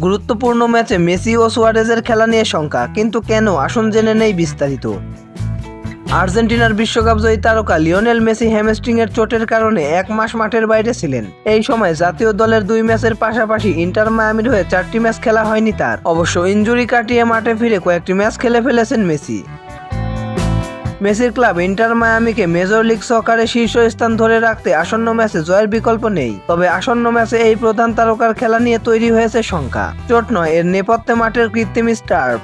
গুরুত্বপূর্ণ ম্যাচে মেসি ও সুয়ারেজের খেলা নিয়ে শঙ্কা, কিন্তু কেন আসুন জেনে নেই বিস্তারিত। আর্জেন্টিনার বিশ্বকাপ জয়ী তারকা লিওনেল মেসি হ্যামস্ট্রিংয়ের চোটের কারণে 1 মাস মাঠের বাইরে ছিলেন। এই সময় জাতীয় দলের 2 ম্যাচের পাশাপাশি ইন্টার মায়ামির হয়ে 4টি ম্যাচ খেলা হয়নি তার। অবশ্য ইনজুরি কাটিয়ে মাঠে ফিরে কয়েকটি ম্যাচ খেলে ফেলেছেন মেসি। মেসির ক্লাব ইন্টার মায়ামিকে মেজর লিগ সকারে শীর্ষস্থান ধরে রাখতে আসন্ন ম্যাচে জয়ের বিকল্প নেই। তবে আসন্ন ম্যাচে এই প্রধান তারকার খেলা নিয়ে তৈরি হয়েছে শঙ্কা। চোট নয়, এর নেপথ্যে মাঠের কৃত্রিম স্টার্প।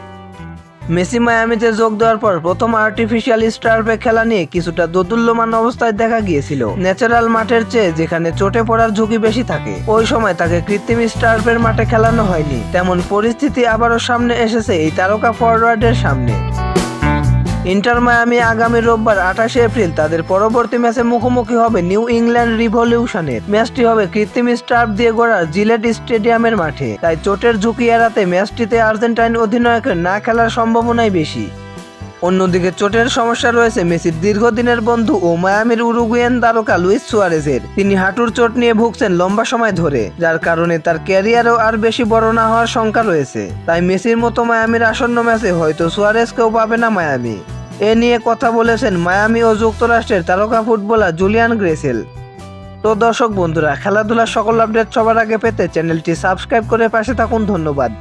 মেসি মায়ামিতে যোগ দেওয়ার পর প্রথম আর্টিফিশিয়াল স্টার্পে খেলা নিয়ে কিছুটা দোদুল্যমান অবস্থায় দেখা গিয়েছিল। ন্যাচারাল মাঠের চেয়ে যেখানে চোটে পড়ার ঝুঁকি বেশি থাকে, ওই সময় তাকে কৃত্রিম স্টার্পের মাঠে খেলানো হয়নি। তেমন পরিস্থিতি আবারও সামনে এসেছে এই তারকা ফরওয়ার্ডের সামনে। ইন্টার মায়ামি আগামী রোববার 28 এপ্রিল তাদের পরবর্তী ম্যাচে মুখোমুখি হবে নিউ ইংল্যান্ড রিভলিউশনের। ম্যাচটি হবে কৃত্রিম স্টার্প দিয়ে গড়া জিলেট স্টেডিয়ামের মাঠে। তাই চোটের ঝুঁকি এড়াতে ম্যাচটিতে আর্জেন্টাইন অধিনায়কের না খেলার সম্ভাবনাই বেশি। অন্যদিকে চোটের সমস্যা রয়েছে মেসির দীর্ঘদিনের বন্ধু ও মায়ামির উরুগুয়েন তারকা লুইস সুয়ারেজের। তিনি হাঁটুর চোট নিয়ে ভুগছেন লম্বা সময় ধরে, যার কারণে তার ক্যারিয়ারও আর বেশি বড় না হওয়ার শঙ্কা রয়েছে। তাই মেসির মতো মায়ামির আসন্ন ম্যাচে হয়তো সুয়ারেজকেও পাবে না মায়ামি। এ নিয়ে কথা বলেছেন মায়ামি ও যুক্তরাষ্ট্রের তারকা ফুটবলার জুলিয়ান গ্রেসেল। তো দর্শক বন্ধুরা, খেলাধুলার সকল আপডেট সবার আগে পেতে চ্যানেলটি সাবস্ক্রাইব করে পাশে থাকুন। ধন্যবাদ।